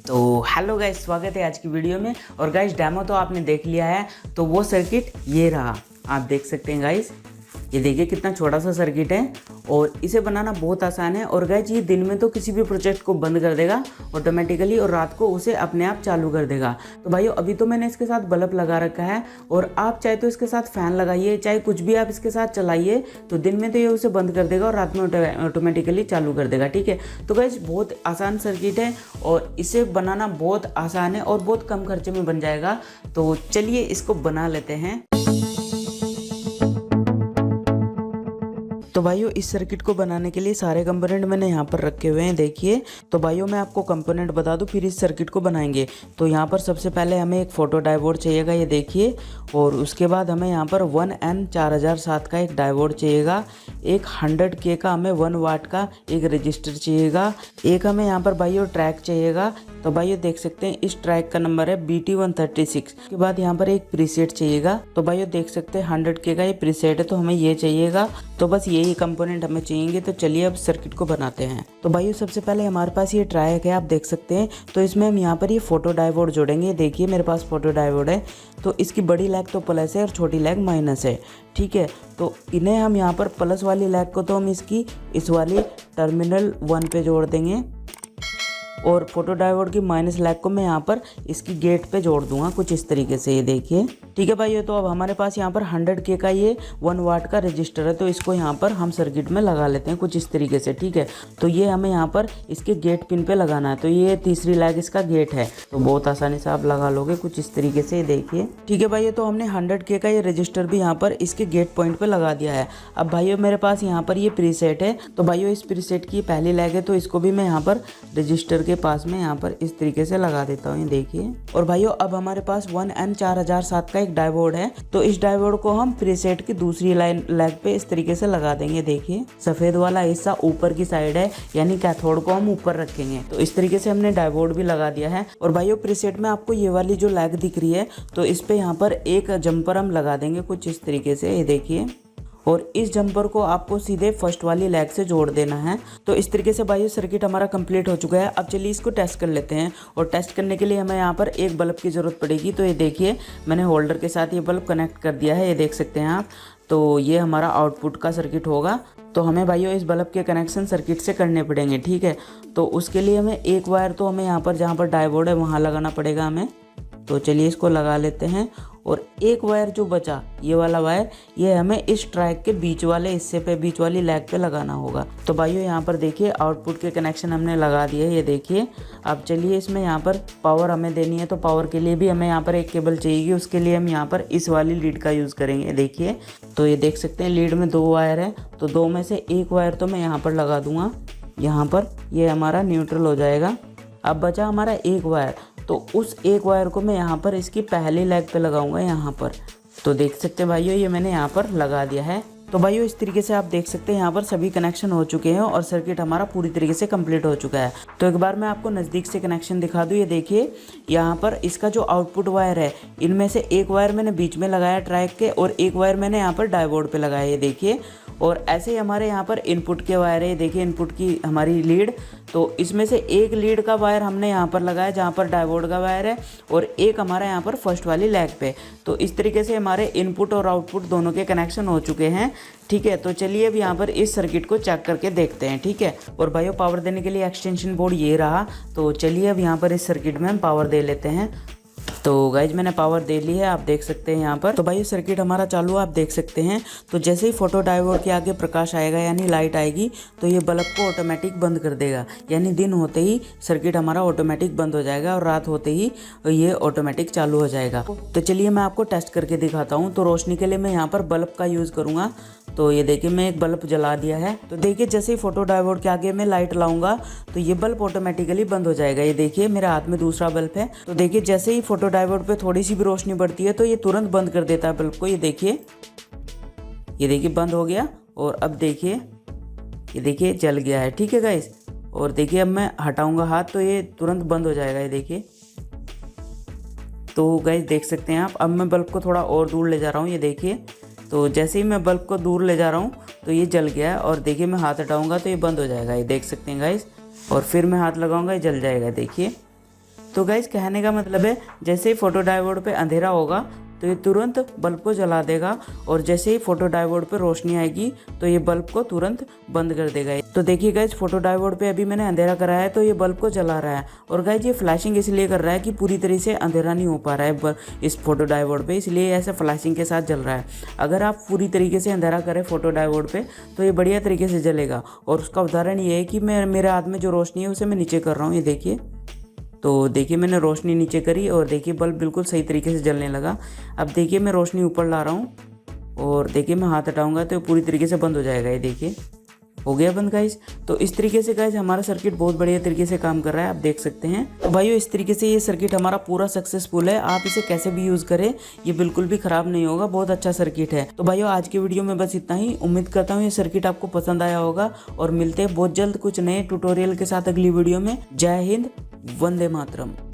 तो hello guys, स्वागत है आज की वीडियो में। और गाइस डेमो तो आपने देख लिया है, तो वो सर्किट ये रहा, आप देख सकते हैं गाइस। ये देखिए कितना छोटा सा सर्किट है और इसे बनाना बहुत आसान है। और गाइस ये दिन में तो किसी भी प्रोजेक्ट को बंद कर देगा ऑटोमेटिकली और रात को उसे अपने आप चालू कर देगा। तो भाइयों अभी तो मैंने इसके साथ बल्ब लगा रखा है और आप चाहे तो इसके साथ फ़ैन लगाइए, चाहे कुछ भी आप इसके साथ चलाइए, तो दिन में तो ये उसे बंद कर देगा और रात में ऑटोमेटिकली चालू कर देगा। ठीक है, तो गाइस बहुत आसान सर्किट है और इसे बनाना बहुत आसान है और बहुत कम खर्चे में बन जाएगा। तो चलिए इसको बना लेते हैं। तो भाइयों इस सर्किट को बनाने के लिए सारे कंपोनेंट मैंने यहाँ पर रखे हुए हैं, देखिए। तो भाइयों मैं आपको कंपोनेंट बता दूँ फिर इस सर्किट को बनाएंगे। तो यहाँ पर सबसे पहले हमें एक फोटो डायोड चाहिएगा, ये देखिए। और उसके बाद हमें यहाँ पर 1N4007 का एक डायोड चाहिएगा। एक 100K का हमें 1 वाट का एक रजिस्टर चाहिएगा। एक हमें यहाँ पर भाइयों ट्रैक चाहिएगा। तो भाइयों देख सकते हैं इस ट्रैक का नंबर है BT136। के बाद यहाँ पर एक प्रीसेट चाहिएगा। तो भाइयों देख सकते हैं 100K का ये प्रीसेट है, तो हमें ये चाहिएगा। तो बस यही कंपोनेंट हमें चाहिए। तो चलिए अब सर्किट को बनाते हैं। तो भाइयों सबसे पहले हमारे पास ये ट्रैक है, आप देख सकते हैं। तो इसमें हम यहाँ पर ये फोटो डायोड जोड़ेंगे। देखिए मेरे पास फोटो डायोड है, तो इसकी बड़ी लैग तो प्लस है और छोटी लैग माइनस है। ठीक है, तो इन्हें हम यहाँ पर प्लस वाली लैग को तो हम इस वाली टर्मिनल 1 पे जोड़ देंगे और फोटो डायोड की माइनस लैग को मैं यहाँ पर इसकी गेट पे जोड़ दूंगा कुछ इस तरीके से, ये देखिए। ठीक है भाइयों, तो अब हमारे पास यहाँ पर 100K का ये 1 वाट का रजिस्टर है, तो इसको यहाँ पर हम सर्किट में लगा लेते हैं कुछ इस तरीके से। ठीक है, तो ये हमें यहाँ पर इसके गेट पिन पे लगाना है। तो ये तीसरी लैग इसका गेट है, तो बहुत आसानी से आप लगा लोगे कुछ इस तरीके से, देखिए। ठीक है भाइयों, तो हमने 100K का ये रजिस्टर भी यहाँ पर इसके गेट पॉइंट पे लगा दिया है। अब भाइयों मेरे पास यहाँ पर ये प्रीसेट है। तो भाइयों इस प्रीसेट की पहली लैग है, तो इसको भी मैं यहाँ पर रजिस्टर के पास में यहाँ पर इस तरीके से लगा देता हूँ, देखिए। और भाइयों अब हमारे पास 1N4007 का एक डायोड है, तो इस डायोड को हम प्रीसेट की दूसरी लैग पे इस तरीके से लगा देंगे। देखिए सफेद वाला हिस्सा ऊपर की साइड है, यानी कैथोड को हम ऊपर रखेंगे। तो इस तरीके से हमने डायोड भी लगा दिया है। और भाइयों प्रीसेट में आपको ये वाली जो लैग दिख रही है, तो इस पे यहाँ पर एक जंपर हम लगा देंगे कुछ इस तरीके से, ये देखिए। और इस जंपर को आपको सीधे फर्स्ट वाली लैग से जोड़ देना है। तो इस तरीके से भाइयों सर्किट हमारा कंप्लीट हो चुका है। अब चलिए इसको टेस्ट कर लेते हैं। और टेस्ट करने के लिए हमें यहाँ पर एक बल्ब की ज़रूरत पड़ेगी। तो ये देखिए मैंने होल्डर के साथ ये बल्ब कनेक्ट कर दिया है, ये देख सकते हैं आप। तो ये हमारा आउटपुट का सर्किट होगा। तो हमें भाइयों इस बल्ब के कनेक्शन सर्किट से करने पड़ेंगे। ठीक है, तो उसके लिए हमें एक वायर तो हमें यहाँ पर जहाँ पर डायोड है वहाँ लगाना पड़ेगा हमें। तो चलिए इसको लगा लेते हैं। और एक वायर जो बचा, ये वाला वायर, ये हमें इस ट्रैक के बीच वाले हिस्से पे, बीच वाली लैग पे लगाना होगा। तो भाइयों यहाँ पर देखिए आउटपुट के कनेक्शन हमने लगा दिए, ये देखिए। अब चलिए इसमें यहाँ पर पावर हमें देनी है, तो पावर के लिए भी हमें यहाँ पर एक केबल चाहिए। उसके लिए हम यहाँ पर इस वाली लीड का यूज़ करेंगे, देखिए। तो ये देख सकते हैं लीड में 2 वायर है, तो 2 में से एक वायर तो मैं यहाँ पर लगा दूंगा, यहाँ पर ये हमारा न्यूट्रल हो जाएगा। अब बचा हमारा एक वायर, तो उस एक वायर को मैं यहाँ पर इसकी पहली लैग पे लगाऊंगा, यहाँ पर। तो देख सकते हैं भाइयों ये मैंने यहाँ पर लगा दिया है। तो भाइयों इस तरीके से आप देख सकते हैं यहाँ पर सभी कनेक्शन हो चुके हैं और सर्किट हमारा पूरी तरीके से कंप्लीट हो चुका है। तो एक बार मैं आपको नज़दीक से कनेक्शन दिखा दूँ, ये देखिए। यहाँ पर इसका जो आउटपुट वायर है, इनमें से एक वायर मैंने बीच में लगाया ट्रैक के और एक वायर मैंने यहाँ पर डायोड पे लगाया, ये देखिए। और ऐसे ही हमारे यहाँ पर इनपुट के वायर है, देखिए इनपुट की हमारी लीड। तो इसमें से एक लीड का वायर हमने यहाँ पर लगाया जहाँ पर डायोड का वायर है, और एक हमारा यहाँ पर फर्स्ट वाली लैग पे। तो इस तरीके से हमारे इनपुट और आउटपुट दोनों के कनेक्शन हो चुके हैं। ठीक है, तो चलिए अब यहाँ पर इस सर्किट को चेक करके देखते हैं। ठीक है, और भाइयों पावर देने के लिए एक्सटेंशन बोर्ड ये रहा। तो चलिए अब यहाँ पर इस सर्किट में हम पावर दे लेते हैं। तो गाइज मैंने पावर दे ली है, आप देख सकते हैं यहाँ पर। तो भाई सर्किट हमारा चालू है, आप देख सकते हैं। तो जैसे ही फोटो डायोड के आगे प्रकाश आएगा, यानी लाइट आएगी, तो ये बल्ब को ऑटोमेटिक बंद कर देगा। यानी दिन होते ही सर्किट हमारा ऑटोमेटिक बंद हो जाएगा और रात होते ही ये ऑटोमेटिक चालू हो जाएगा। तो चलिए मैं आपको टेस्ट करके दिखाता हूँ। तो रोशनी के लिए मैं यहाँ पर बल्ब का यूज़ करूँगा। तो ये देखिए मैं एक बल्ब जला दिया है। तो देखिए जैसे ही फोटो डायोड के आगे मैं लाइट लाऊंगा, तो ये बल्ब ऑटोमेटिकली बंद हो जाएगा। ये देखिए मेरे हाथ में दूसरा बल्ब है। तो देखिए जैसे ही फोटो डायोड पे थोड़ी सी भी रोशनी बढ़ती है, तो ये तुरंत बंद कर देता है बल्ब को। ये देखिए बंद हो गया। और अब देखिए ये देखिए जल गया है। ठीक है गाइस, और देखिए अब मैं हटाऊंगा हाथ, तो ये तुरंत बंद हो जाएगा, ये देखिए। तो गाइस देख सकते हैं आप। अब मैं बल्ब को थोड़ा और दूर ले जा रहा हूँ, ये देखिए। तो जैसे ही मैं बल्ब को दूर ले जा रहा हूँ, तो ये जल गया है। और देखिए मैं हाथ हटाऊंगा तो ये बंद हो जाएगा, ये देख सकते हैं गाइस। और फिर मैं हाथ लगाऊंगा, ये जल जाएगा, देखिए। तो गाइज कहने का मतलब है जैसे ही फोटो डायोड पे अंधेरा होगा तो ये तुरंत बल्ब को जला देगा और जैसे ही फोटो डायोड पे रोशनी आएगी तो ये बल्ब को तुरंत बंद कर देगा। तो देखिए गाइज फोटो डायोड पे अभी मैंने अंधेरा कराया है तो ये बल्ब को जला रहा है। और गाइज ये फ्लैशिंग इसलिए कर रहा है कि पूरी तरह से अंधेरा नहीं हो पा रहा है इस फोटो डायोड पे, इसलिए ऐसे फ्लैशिंग के साथ जल रहा है। अगर आप पूरी तरीके से अंधेरा करें फोटो डायोड पे तो ये बढ़िया तरीके से जलेगा। और उसका उदाहरण ये है कि मेरे हाथ में जो रोशनी है उसे मैं नीचे कर रहा हूँ, ये देखिए। तो देखिए मैंने रोशनी नीचे करी और देखिए बल्ब बिल्कुल सही तरीके से जलने लगा। अब देखिए मैं रोशनी ऊपर ला रहा हूँ और देखिए मैं हाथ हटाऊंगा तो पूरी तरीके से बंद हो जाएगा। ये देखिए हो गया बंद गाइज। तो इस तरीके से गाइज हमारा सर्किट बहुत बढ़िया तरीके से काम कर रहा है, आप देख सकते हैं। तो भाइयों इस तरीके से ये सर्किट हमारा पूरा सक्सेसफुल है। आप इसे कैसे भी यूज करें ये बिल्कुल भी खराब नहीं होगा, बहुत अच्छा सर्किट है। तो भाइयों आज की वीडियो में बस इतना ही। उम्मीद करता हूँ ये सर्किट आपको पसंद आया होगा और मिलते हैं बहुत जल्द कुछ नए ट्यूटोरियल के साथ अगली वीडियो में। जय हिंद, वंदे मातरम।